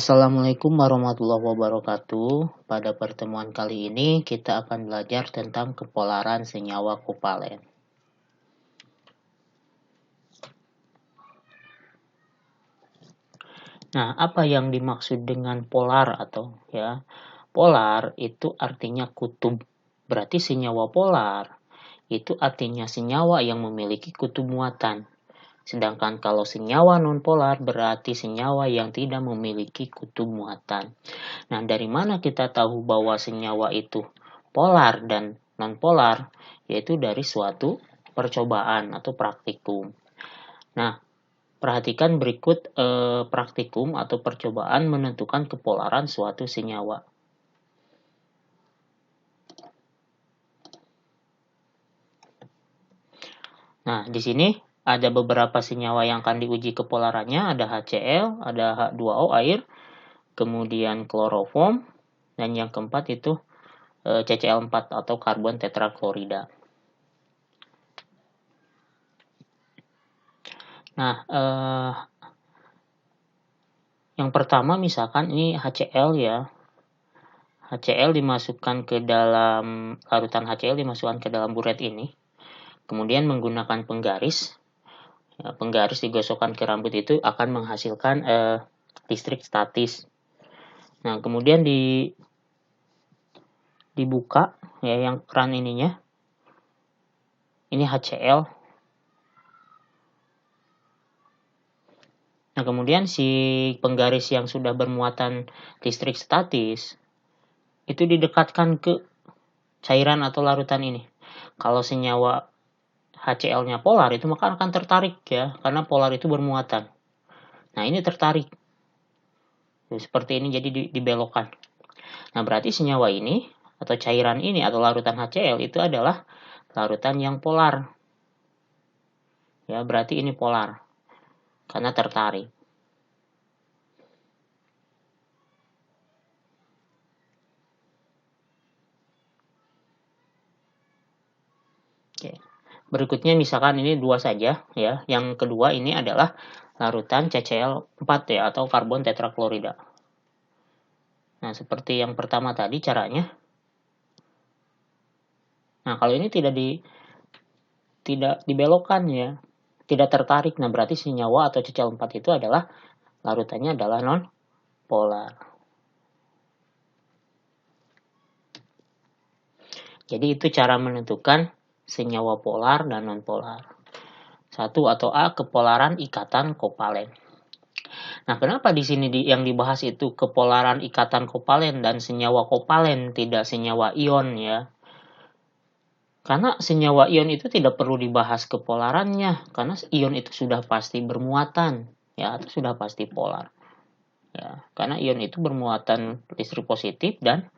Assalamualaikum warahmatullahi wabarakatuh. Pada pertemuan kali ini kita akan belajar tentang kepolaran senyawa kovalen. Nah, apa yang dimaksud dengan polar polar itu artinya kutub. Berarti senyawa polar itu artinya senyawa yang memiliki kutub muatan. Sedangkan kalau senyawa nonpolar berarti senyawa yang tidak memiliki kutub muatan. Nah, dari mana kita tahu bahwa senyawa itu polar dan nonpolar? Yaitu dari suatu percobaan atau praktikum. Nah, perhatikan berikut praktikum atau percobaan menentukan kepolaran suatu senyawa. Nah, di sini ada beberapa senyawa yang akan diuji kepolarannya. Ada HCl, ada H2O air, kemudian kloroform, dan yang keempat itu CCl4 atau karbon tetraklorida. Nah, yang pertama misalkan ini HCl ya. HCl dimasukkan ke dalam larutan HCl dimasukkan ke dalam buret ini. Kemudian menggunakan penggaris. Ya, penggaris digosokkan ke rambut itu akan menghasilkan listrik statis. Nah, kemudian dibuka ya yang keran ininya. Ini HCl. Nah, kemudian si penggaris yang sudah bermuatan listrik statis itu didekatkan ke cairan atau larutan ini. Kalau senyawa HCl-nya polar itu maka akan tertarik ya, karena polar itu bermuatan. Nah, ini tertarik. Seperti ini jadi dibelokkan. Nah, berarti senyawa ini atau cairan ini atau larutan HCl itu adalah larutan yang polar. Ya, berarti ini polar. Karena tertarik. Oke. Berikutnya misalkan ini dua saja ya. Yang kedua ini adalah larutan CCl4 ya atau karbon tetraklorida. Nah, seperti yang pertama tadi caranya. Nah, kalau ini tidak dibelokkan ya. Tidak tertarik. Nah, berarti senyawa atau CCl4 itu adalah larutannya adalah non polar. Jadi itu cara menentukan senyawa polar dan non-polar. 1 atau A, kepolaran ikatan kovalen. Nah, kenapa di sini yang dibahas itu kepolaran ikatan kovalen dan senyawa kovalen, tidak senyawa ion ya? Karena senyawa ion itu tidak perlu dibahas kepolarannya, karena ion itu sudah pasti bermuatan ya, atau sudah pasti polar. Ya, karena ion itu bermuatan listrik positif dan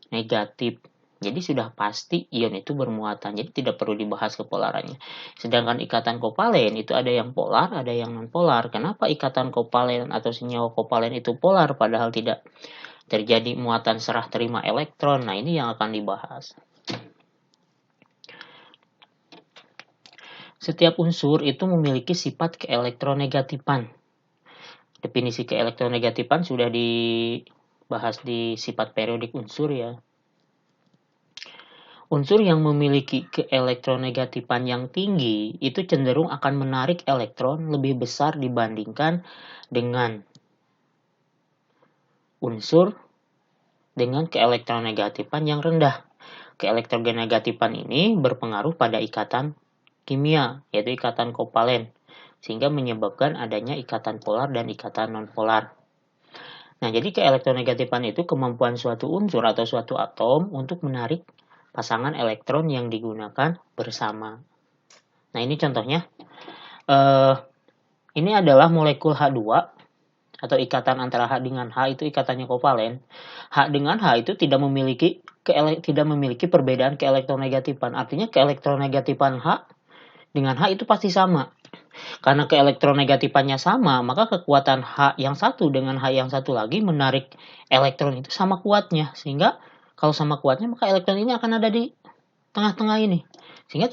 negatif. Jadi sudah pasti ion itu bermuatan, jadi tidak perlu dibahas kepolarannya. Sedangkan ikatan kovalen itu ada yang polar, ada yang non-polar. Kenapa ikatan kovalen atau senyawa kovalen itu polar padahal tidak terjadi muatan serah terima elektron? Nah, ini yang akan dibahas. Setiap unsur itu memiliki sifat keelektronegatifan. Definisi keelektronegatifan sudah dibahas di sifat periodik unsur ya. Unsur yang memiliki keelektronegatifan yang tinggi itu cenderung akan menarik elektron lebih besar dibandingkan dengan unsur dengan keelektronegatifan yang rendah. Keelektronegatifan ini berpengaruh pada ikatan kimia, yaitu ikatan kovalen, sehingga menyebabkan adanya ikatan polar dan ikatan nonpolar. Nah, jadi keelektronegatifan itu kemampuan suatu unsur atau suatu atom untuk menarik pasangan elektron yang digunakan bersama. Nah, ini contohnya. Ini adalah molekul H2 atau ikatan antara H dengan H itu ikatannya kovalen. H dengan H itu tidak memiliki perbedaan keelektronegatifan. Artinya keelektronegatifan H dengan H itu pasti sama. Karena keelektronegatifannya sama, maka kekuatan H yang satu dengan H yang satu lagi menarik elektron itu sama kuatnya. Sehingga kalau sama kuatnya, maka elektron ini akan ada di tengah-tengah ini. Sehingga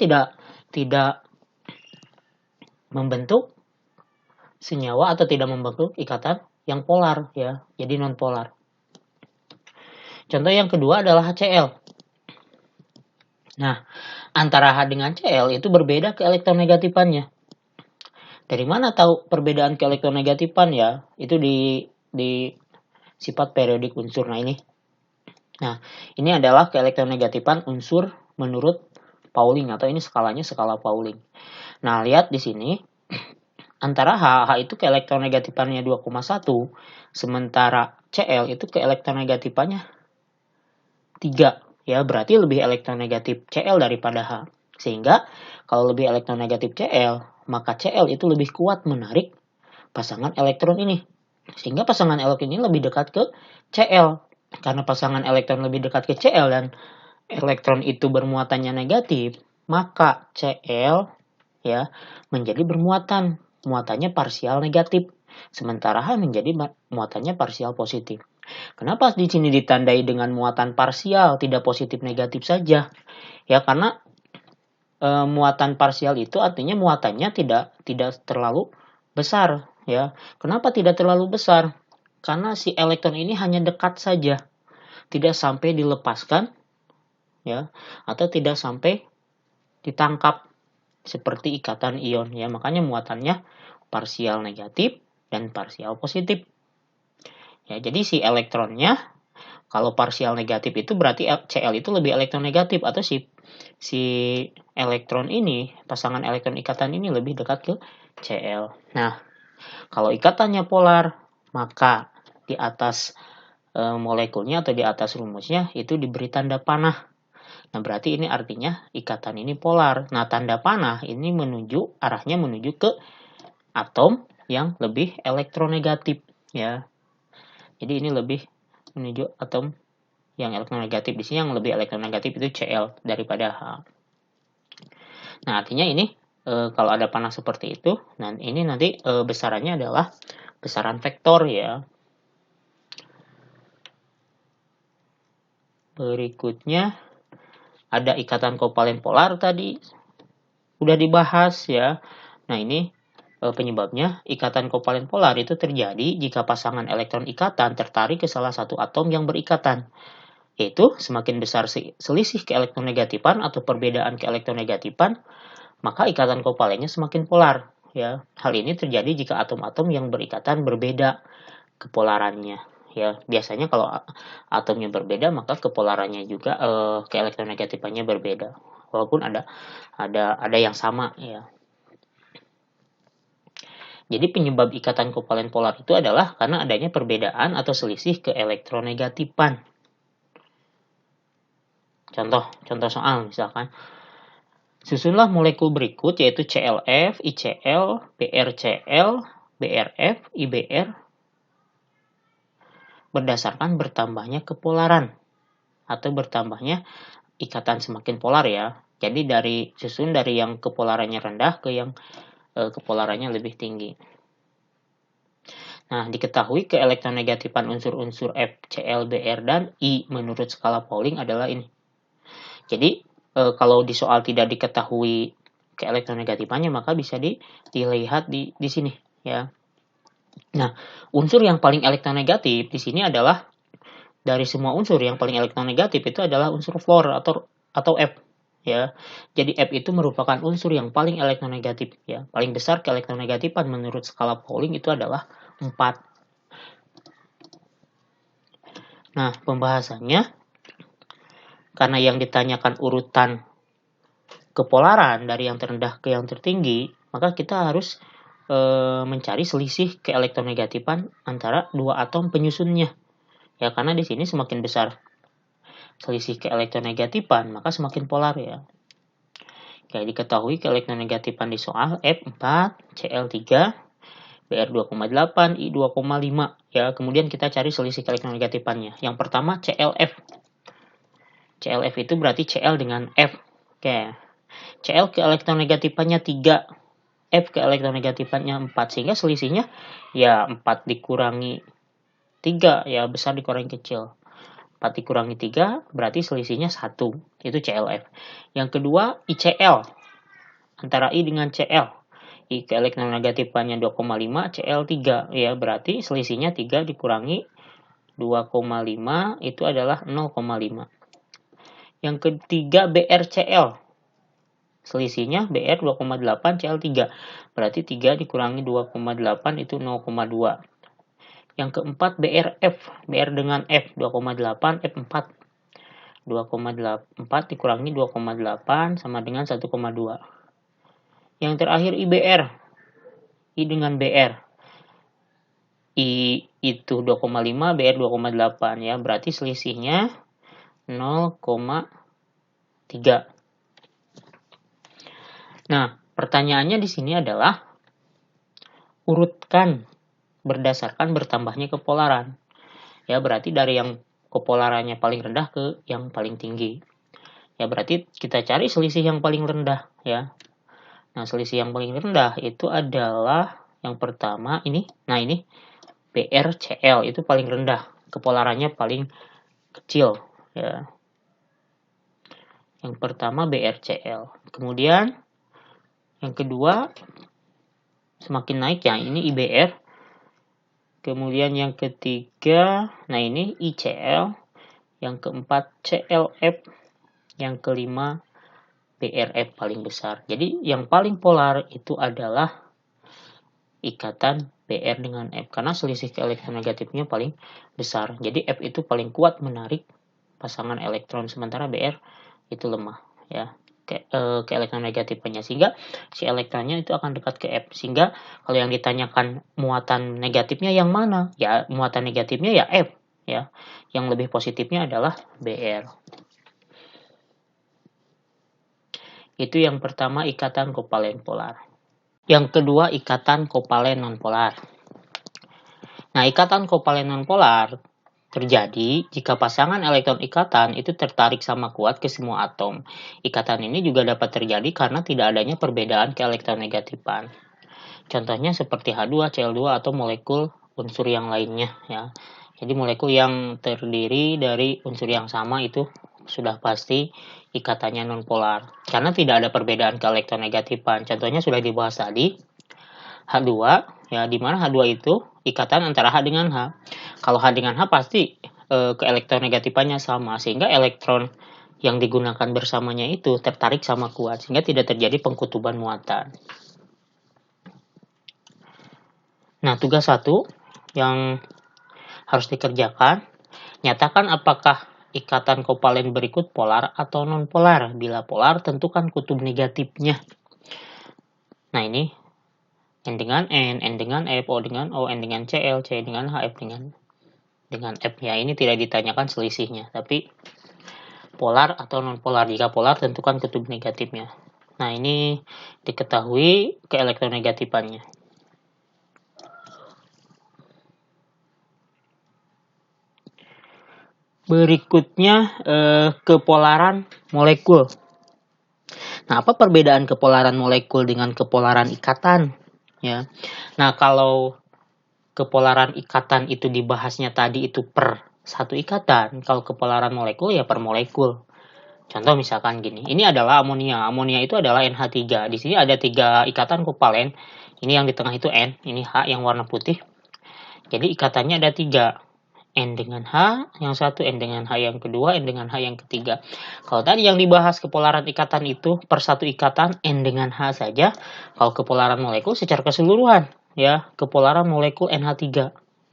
tidak membentuk senyawa atau tidak membentuk ikatan yang polar ya, jadi non-polar. Contoh yang kedua adalah HCl. Nah, antara H dengan Cl itu berbeda keelektronegatifannya. Dari mana tahu perbedaan keelektronegatifan ya? Itu di sifat periodik unsur. Nah, ini adalah keelektronegatifan unsur menurut Pauling, atau ini skalanya skala Pauling. Nah, lihat di sini antara H itu keelektronegatifannya 2,1, sementara Cl itu keelektronegatifannya 3. Ya, berarti lebih elektronegatif Cl daripada H. Sehingga kalau lebih elektronegatif Cl, maka Cl itu lebih kuat menarik pasangan elektron ini. Sehingga pasangan elektron ini lebih dekat ke Cl. Karena pasangan elektron lebih dekat ke Cl dan elektron itu bermuatannya negatif, maka Cl ya menjadi bermuatan, muatannya parsial negatif. Sementara H menjadi muatannya parsial positif. Kenapa di sini ditandai dengan muatan parsial, tidak positif negatif saja? Ya, karena muatan parsial itu artinya muatannya tidak terlalu besar ya. Kenapa tidak terlalu besar? Karena si elektron ini hanya dekat saja, tidak sampai dilepaskan ya, atau tidak sampai ditangkap seperti ikatan ion ya. Makanya muatannya parsial negatif dan parsial positif. Ya, jadi si elektronnya kalau parsial negatif itu berarti Cl itu lebih elektronegatif, atau si elektron ini, pasangan elektron ikatan ini lebih dekat ke Cl. Nah, kalau ikatannya polar, maka di atas molekulnya atau di atas rumusnya itu diberi tanda panah. Nah, berarti ini artinya ikatan ini polar. Nah, tanda panah ini arahnya menuju ke atom yang lebih elektronegatif ya. Jadi ini lebih menuju atom yang elektronegatif. Di sini yang lebih elektronegatif itu Cl daripada H. Nah, artinya ini kalau ada panah seperti itu, nah ini nanti besarannya adalah besaran vektor ya. Berikutnya ada ikatan kovalen polar tadi udah dibahas ya. Nah, ini penyebabnya ikatan kovalen polar itu terjadi jika pasangan elektron ikatan tertarik ke salah satu atom yang berikatan. Yaitu semakin besar selisih keelektronegatifan atau perbedaan keelektronegatifan, maka ikatan kovalennya semakin polar. Ya, hal ini terjadi jika atom-atom yang berikatan berbeda kepolarannya. Ya, biasanya kalau atomnya berbeda, maka kepolarannya juga keelektronegatifannya berbeda. Walaupun ada yang sama ya. Jadi penyebab ikatan kovalen polar itu adalah karena adanya perbedaan atau selisih keelektronegatifan. Contoh soal misalkan, susunlah molekul berikut yaitu ClF, ICl, BrCl, BrF, IBr berdasarkan bertambahnya kepolaran atau bertambahnya ikatan semakin polar ya. Jadi susun dari yang kepolarannya rendah ke yang kepolarannya lebih tinggi. Nah, diketahui keelektronegatifan unsur-unsur F, Cl, Br, dan I menurut skala Pauling adalah ini. Jadi, kalau di soal tidak diketahui keelektronegatifannya, maka bisa dilihat di sini ya. Nah, unsur yang paling elektronegatif di sini adalah dari semua unsur yang paling elektronegatif itu adalah unsur fluor atau F ya. Jadi F itu merupakan unsur yang paling elektronegatif ya. Paling besar keelektronegatifan menurut skala Pauling itu adalah 4. Nah, pembahasannya karena yang ditanyakan urutan kepolaran dari yang terendah ke yang tertinggi, maka kita harus mencari selisih keelektronegatifan antara dua atom penyusunnya. Ya, karena di sini semakin besar selisih keelektronegatifan, maka semakin polar ya. Kayak diketahui keelektronegatifan di soal F4, Cl3, Br 2,8, I 2,5 ya. Kemudian kita cari selisih keelektronegatifan-nya. Yang pertama ClF. ClF itu berarti Cl dengan F. Oke. Cl keelektronegatifannya 3, F keelektronegatifannya 4, sehingga selisihnya ya 4 dikurangi 3 ya, besar dikurangi kecil. 4 dikurangi 3 berarti selisihnya 1. Itu ClF. Yang kedua ICl. Antara I dengan Cl. keelektronegatifannya 2,5 Cl 3 ya, berarti selisihnya 3 dikurangi 2,5 itu adalah 0,5. Yang ketiga BrCl, selisihnya Br 2,8 Cl 3, berarti 3 dikurangi 2,8 itu 0,2. Yang keempat BrF, Br dengan F 2,8 F4, 2,4 dikurangi 2,8 sama dengan 1,2. Yang terakhir IBr, I dengan BR, I itu 2,5, BR 2,8 ya, berarti selisihnya 0,3. Nah, pertanyaannya di sini adalah urutkan berdasarkan bertambahnya kepolaran. Ya, berarti dari yang kepolarannya paling rendah ke yang paling tinggi. Ya, berarti kita cari selisih yang paling rendah ya. Nah, selisih yang paling rendah itu adalah yang pertama ini. Nah, ini BrCl itu paling rendah, kepolarannya paling kecil ya. Yang pertama BrCl. Kemudian yang kedua semakin naik ya, ini IBr. Kemudian yang ketiga, nah ini ICl. Yang keempat ClF. Yang kelima BrF paling besar. Jadi yang paling polar itu adalah ikatan Br dengan F, karena selisih keelektronegatifnya paling besar. Jadi F itu paling kuat menarik pasangan elektron, sementara Br itu lemah ya keelektronegatifnya, sehingga si elektronnya itu akan dekat ke F. Sehingga kalau yang ditanyakan muatan negatifnya yang mana, ya muatan negatifnya ya F ya. Yang lebih positifnya adalah Br. Itu yang pertama, ikatan kovalen polar. Yang kedua, ikatan kovalen nonpolar. Nah, ikatan kovalen nonpolar terjadi jika pasangan elektron ikatan itu tertarik sama kuat ke semua atom. Ikatan ini juga dapat terjadi karena tidak adanya perbedaan keelektronegatifan. Contohnya seperti H2, Cl2 atau molekul unsur yang lainnya ya. Jadi molekul yang terdiri dari unsur yang sama itu sudah pasti ikatannya nonpolar karena tidak ada perbedaan keelektronegatifan. Contohnya sudah dibahas tadi, H2 ya, di mana H2 itu ikatan antara H dengan H. Kalau H dengan H pasti keelektronegatifannya sama, sehingga elektron yang digunakan bersamanya itu tertarik sama kuat sehingga tidak terjadi pengkutuban muatan. Nah, tugas 1 yang harus dikerjakan, nyatakan apakah ikatan kovalen berikut polar atau nonpolar. Bila polar, tentukan kutub negatifnya. Nah, ini N dengan N dengan F, O dengan O, N dengan Cl, C dengan H, F dengan F. Ya, ini tidak ditanyakan selisihnya, tapi polar atau nonpolar. Jika polar, tentukan kutub negatifnya. Nah, ini diketahui keelektronegatifannya. Berikutnya kepolaran molekul. Nah, apa perbedaan kepolaran molekul dengan kepolaran ikatan? Ya. Nah, kalau kepolaran ikatan itu dibahasnya tadi itu per satu ikatan, kalau kepolaran molekul ya per molekul. Contoh misalkan gini, ini adalah amonia. Amonia itu adalah NH3. Di sini ada 3 ikatan kovalen. Ini yang di tengah itu N, ini H yang warna putih. Jadi ikatannya ada 3. N dengan H yang satu, N dengan H yang kedua, N dengan H yang ketiga. Kalau tadi yang dibahas kepolaran ikatan itu per satu ikatan N dengan H saja. Kalau kepolaran molekul secara keseluruhan ya, kepolaran molekul NH3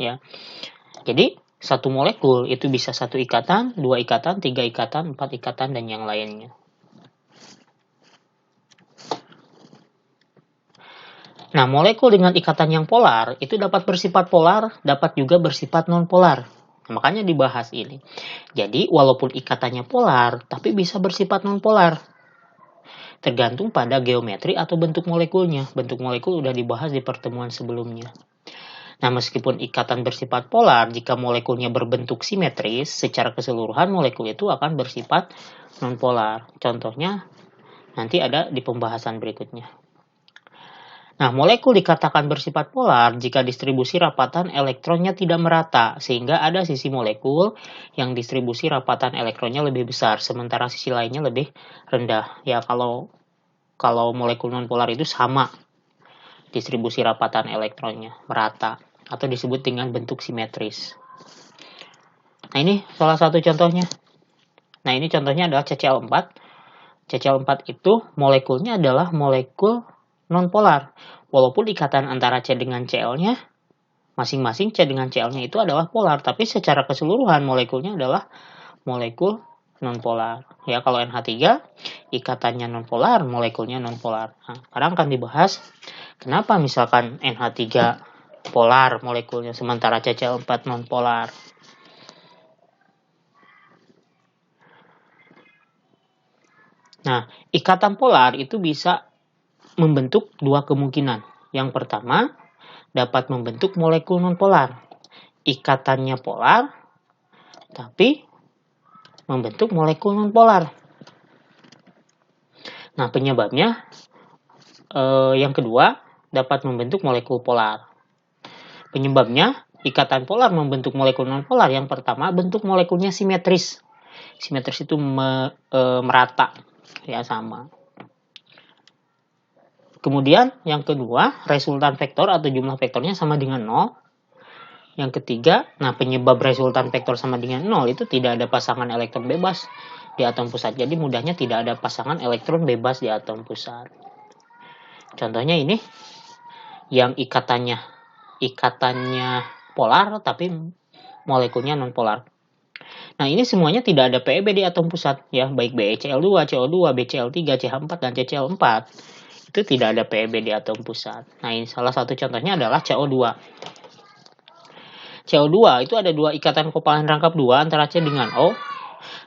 ya. Jadi satu molekul itu bisa 1 ikatan, 2 ikatan, 3 ikatan, 4 ikatan dan yang lainnya. Nah, molekul dengan ikatan yang polar itu dapat bersifat polar, dapat juga bersifat non-polar. Makanya dibahas ini. Jadi, walaupun ikatannya polar, tapi bisa bersifat non-polar. Tergantung pada geometri atau bentuk molekulnya. Bentuk molekul udah dibahas di pertemuan sebelumnya. Nah, meskipun ikatan bersifat polar, jika molekulnya berbentuk simetris, secara keseluruhan molekul itu akan bersifat non-polar. Contohnya nanti ada di pembahasan berikutnya. Nah, molekul dikatakan bersifat polar jika distribusi rapatan elektronnya tidak merata, sehingga ada sisi molekul yang distribusi rapatan elektronnya lebih besar, sementara sisi lainnya lebih rendah. Ya, kalau molekul nonpolar itu sama. distribusi rapatan elektronnya merata atau disebut dengan bentuk simetris. Nah, ini salah satu contohnya. Nah, ini contohnya adalah CCl4. CCl4 itu molekulnya adalah molekul nonpolar. Walaupun ikatan antara C dengan Cl-nya, masing-masing C dengan Cl-nya itu adalah polar, tapi secara keseluruhan molekulnya adalah molekul nonpolar. Ya, kalau NH3 ikatannya nonpolar, molekulnya nonpolar. Nah, sekarang akan dibahas kenapa misalkan NH3 polar molekulnya sementara CCl4 nonpolar. Nah, ikatan polar itu bisa membentuk dua kemungkinan. Yang pertama, dapat membentuk molekul nonpolar. Ikatannya polar, tapi membentuk molekul nonpolar. Nah, penyebabnya yang kedua, dapat membentuk molekul polar. Penyebabnya, ikatan polar membentuk molekul nonpolar. Yang pertama, bentuk molekulnya simetris. Simetris itu merata, ya sama. Kemudian yang kedua, resultan vektor atau jumlah vektornya sama dengan 0. Yang ketiga, nah penyebab resultan vektor sama dengan 0 itu tidak ada pasangan elektron bebas di atom pusat. Jadi mudahnya tidak ada pasangan elektron bebas di atom pusat. Contohnya ini yang ikatannya polar tapi molekulnya nonpolar. Nah, ini semuanya tidak ada PEB di atom pusat, ya, baik BeCl2, CO2, BCl3, CH4, dan CCl4. Itu tidak ada PEB di atom pusat. Nah, ini salah satu contohnya adalah CO2. CO2 itu ada dua ikatan kovalen rangkap 2 antara C dengan O,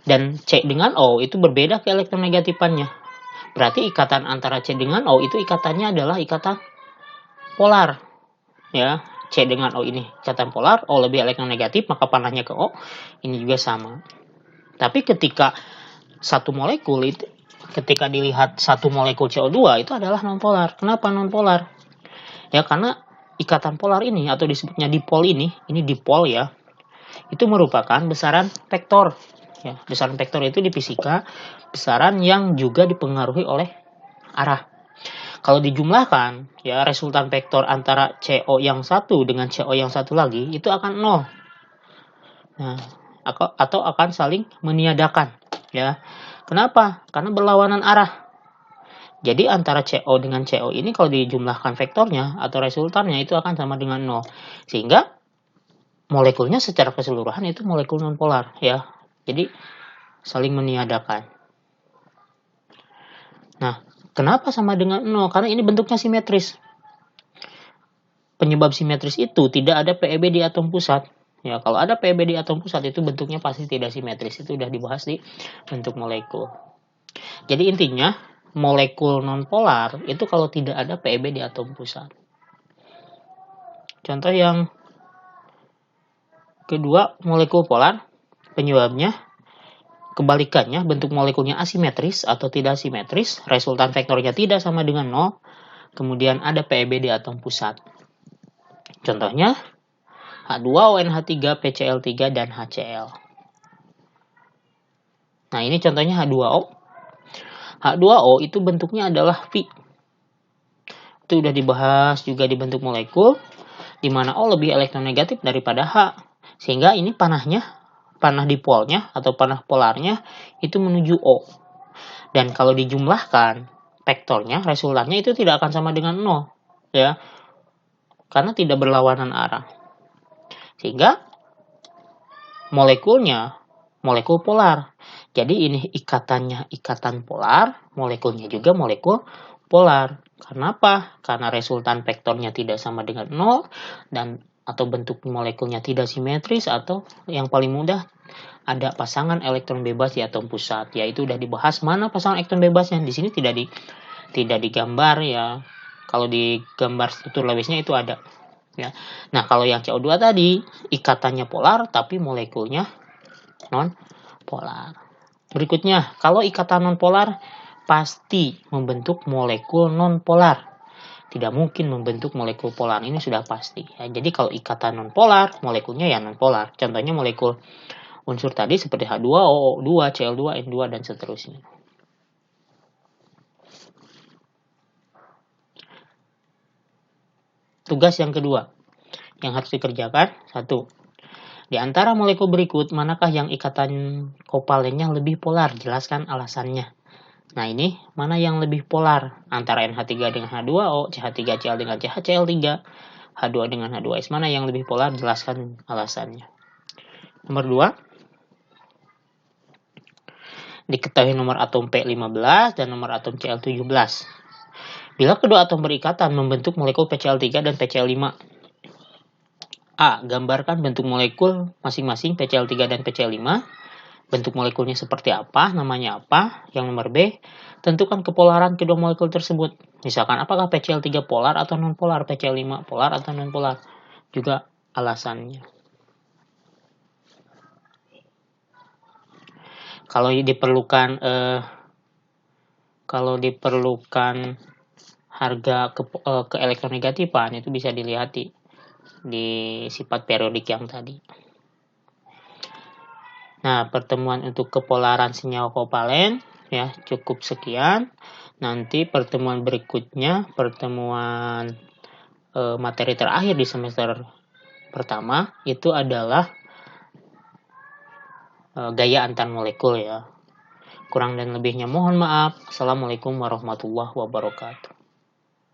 dan C dengan O itu berbeda keelektronegatifannya. Berarti ikatan antara C dengan O itu ikatannya adalah ikatan polar, ya. C dengan O ini ikatan polar, O lebih elektronegatif, maka panahnya ke O, ini juga sama. Tapi ketika satu molekul itu, ketika dilihat satu molekul CO2 itu adalah nonpolar. Kenapa nonpolar? Ya karena ikatan polar ini atau disebutnya dipol ini dipol ya, itu merupakan besaran vektor. Ya, besaran vektor itu di fisika besaran yang juga dipengaruhi oleh arah. Kalau dijumlahkan, ya resultan vektor antara CO yang satu dengan CO yang satu lagi itu akan 0. Nah, atau akan saling meniadakan, ya. Kenapa? Karena berlawanan arah. Jadi antara CO dengan CO ini kalau dijumlahkan vektornya atau resultannya itu akan sama dengan 0. Sehingga molekulnya secara keseluruhan itu molekul nonpolar, ya. Jadi saling meniadakan. Nah, kenapa sama dengan 0? Karena ini bentuknya simetris. Penyebab simetris itu tidak ada PEB di atom pusat. Ya, kalau ada PEB di atom pusat itu bentuknya pasti tidak simetris. Itu sudah dibahas di bentuk molekul. Jadi intinya, molekul nonpolar itu kalau tidak ada PEB di atom pusat. Contoh yang kedua, molekul polar. Penyebabnya kebalikannya, bentuk molekulnya asimetris atau tidak simetris, resultan vektornya tidak sama dengan 0, kemudian ada PEB di atom pusat. Contohnya H2O, NH3, PCl3, dan HCl. Nah, ini contohnya H2O. H2O itu bentuknya adalah V. Itu sudah dibahas juga di bentuk molekul, di mana O lebih elektronegatif daripada H. Sehingga ini panah dipolnya atau panah polarnya itu menuju O. Dan kalau dijumlahkan vektornya, resultannya itu tidak akan sama dengan 0, ya. Karena tidak berlawanan arah. Sehingga molekulnya molekul polar. Jadi ini ikatannya ikatan polar, molekulnya juga molekul polar. Karena apa? Karena resultan vektornya tidak sama dengan 0 dan atau bentuk molekulnya tidak simetris, atau yang paling mudah ada pasangan elektron bebas di atom pusat. Yaitu sudah dibahas mana pasangan elektron bebasnya. Di sini tidak digambar, ya. Kalau di gambar struktur Lewisnya itu ada, ya. Nah, kalau yang CO2 tadi ikatannya polar tapi molekulnya non polar. Berikutnya, kalau ikatan non polar pasti membentuk molekul non polar. Tidak mungkin membentuk molekul polar, ini sudah pasti, ya. Jadi kalau ikatan non polar, molekulnya ya non polar. Contohnya molekul unsur tadi seperti H2O, O2, Cl2, N2, dan seterusnya. tugas yang kedua yang harus dikerjakan. 1. Di antara molekul berikut, manakah yang ikatan kovalennya lebih polar? Jelaskan alasannya. Nah, ini mana yang lebih polar? Antara NH3 dengan H2O, CH3Cl dengan CHCl3, H2 dengan H2S. Mana yang lebih polar? Jelaskan alasannya. Nomor 2. Diketahui nomor atom P15 dan nomor atom Cl17. Bila kedua atom berikatan membentuk molekul PCl3 dan PCl5. A. Gambarkan bentuk molekul masing-masing PCl3 dan PCl5. Bentuk molekulnya seperti apa, namanya apa. Yang nomor B, tentukan kepolaran kedua molekul tersebut. Misalkan apakah PCl3 polar atau non-polar, PCl5 polar atau non-polar. Juga alasannya. Kalau diperlukan harga keelektronegatifan, itu bisa dilihat di sifat periodik yang tadi. Nah, pertemuan untuk kepolaran senyawa kovalen ya cukup sekian. Nanti pertemuan berikutnya, pertemuan materi terakhir di semester pertama itu adalah gaya antar molekul ya. Kurang dan lebihnya mohon maaf. Assalamualaikum warahmatullahi wabarakatuh.